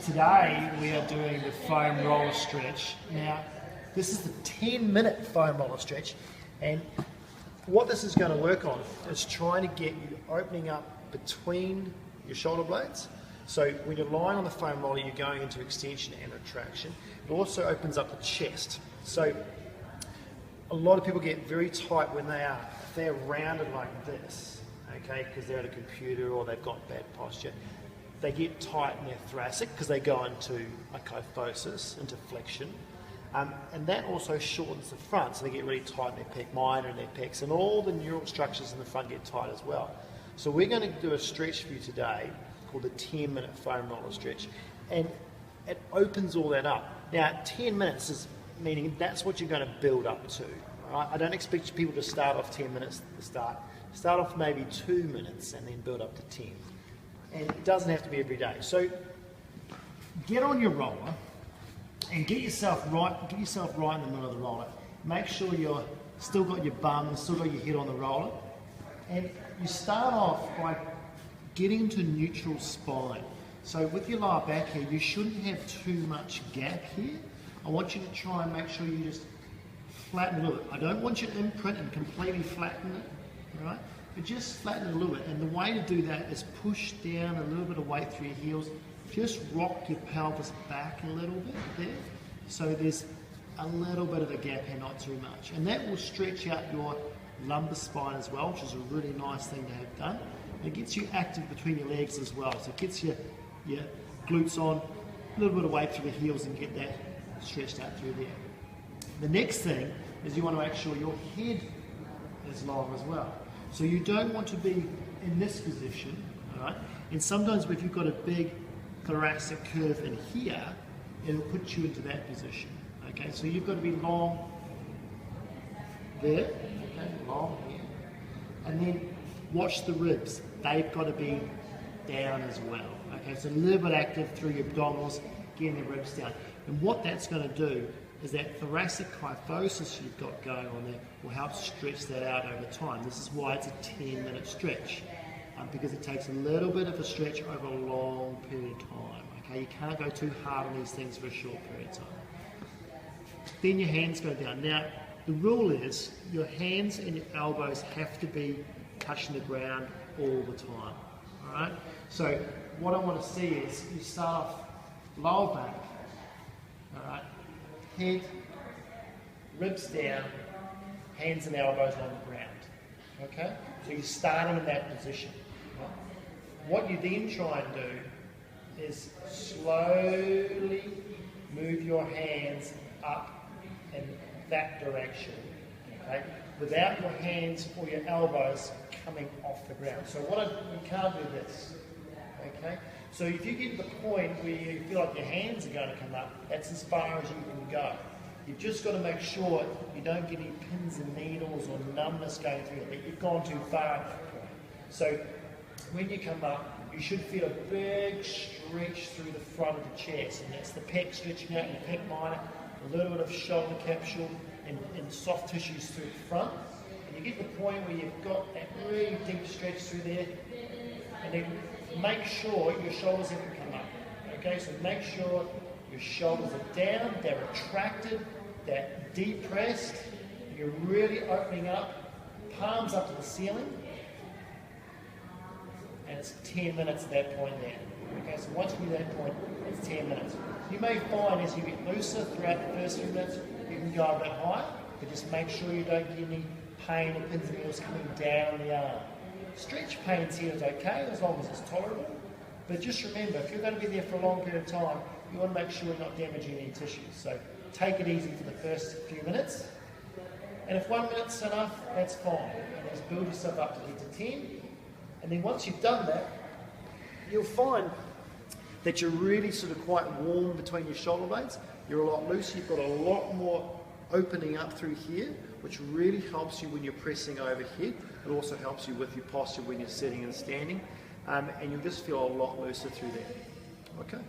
Today we are doing the foam roller stretch. Now, this is the 10-minute foam roller stretch, and what this is going to work on is trying to get you opening up between your shoulder blades. So when you're lying on the foam roller, you're going into extension and retraction. It also opens up the chest. So a lot of people get very tight when they're rounded like this, okay, because they're at a computer or they've got bad posture. They get tight in their thoracic because they go into a kyphosis, into flexion. And that also shortens the front, so they get really tight in their pec minor and their pecs, and all the neural structures in the front get tight as well. So we're going to do a stretch for you today called the 10-minute foam roller stretch, and it opens all that up. Now, 10 minutes is meaning that's what you're going to build up to. Right? I don't expect people to start off 10 minutes at the start. Start off maybe 2 minutes and then build up to 10. And it doesn't have to be every day. So get on your roller and get yourself right in the middle of the roller. Make sure you're still got your bum and still got your head on the roller. And you start off by getting to neutral spine. So with your lower back here, you shouldn't have too much gap here. I want you to try and make sure you just flatten a little bit. I don't want you to imprint and completely flatten it, right? But just flatten it a little bit. And the way to do that is push down a little bit of weight through your heels. Just rock your pelvis back a little bit there. So there's a little bit of a gap here, not too much. And that will stretch out your lumbar spine as well, which is a really nice thing to have done. It gets you active between your legs as well. So it gets your glutes on, a little bit of weight through the heels and get that stretched out through there. The next thing is you want to make sure your head is long as well. So you don't want to be in this position, all right? And sometimes if you've got a big thoracic curve in here, it'll put you into that position, okay? So you've got to be long there, okay, long here. And then watch the ribs. They've got to be down as well, okay? So a little bit active through your abdominals, getting the ribs down. And what that's going to do is that thoracic kyphosis you've got going on there will help stretch that out over time. This is why it's a 10-minute stretch, because it takes a little bit of a stretch over a long period of time. Okay, you can't go too hard on these things for a short period of time. Then your hands go down. Now, the rule is your hands and your elbows have to be touching the ground all the time. All right. So what I want to see is you start off lower back. All right. Head, ribs down, hands and elbows on the ground. Okay? So you're starting in that position. Right? What you then try and do is slowly move your hands up in that direction. Okay? Without your hands or your elbows coming off the ground. So you can't do this. Okay? So if you get to the point where you feel like your hands are going to come up, that's as far as you can go. You've just got to make sure you don't get any pins and needles or numbness going through it, that you've gone too far at that point. So when you come up, you should feel a big stretch through the front of the chest, and that's the pec stretching out, your pec minor, a little bit of shoulder capsule and soft tissues through the front. And you get to the point where you've got that really deep stretch through there, and then make sure your shoulders haven't come up. Okay, so make sure your shoulders are down, they're retracted, they're depressed, you're really opening up, palms up to the ceiling, and it's 10 minutes at that point there. Okay, so once you get to that point, it's 10 minutes. You may find as you get looser throughout the first few minutes, you can go a bit higher, but just make sure you don't get any pain or pins and needles coming down the arm. Stretch pains here is okay as long as it's tolerable, but just remember, if you're going to be there for a long period of time, you want to make sure you're not damaging any tissues. So take it easy for the first few minutes, and if 1 minute's enough, that's fine. And just build yourself up to get to 10, and then once you've done that, you'll find that you're really sort of quite warm between your shoulder blades. You're a lot looser, you've got a lot more opening up through here, which really helps you when you're pressing overhead. It also helps you with your posture when you're sitting and standing, and you'll just feel a lot looser through there. Okay.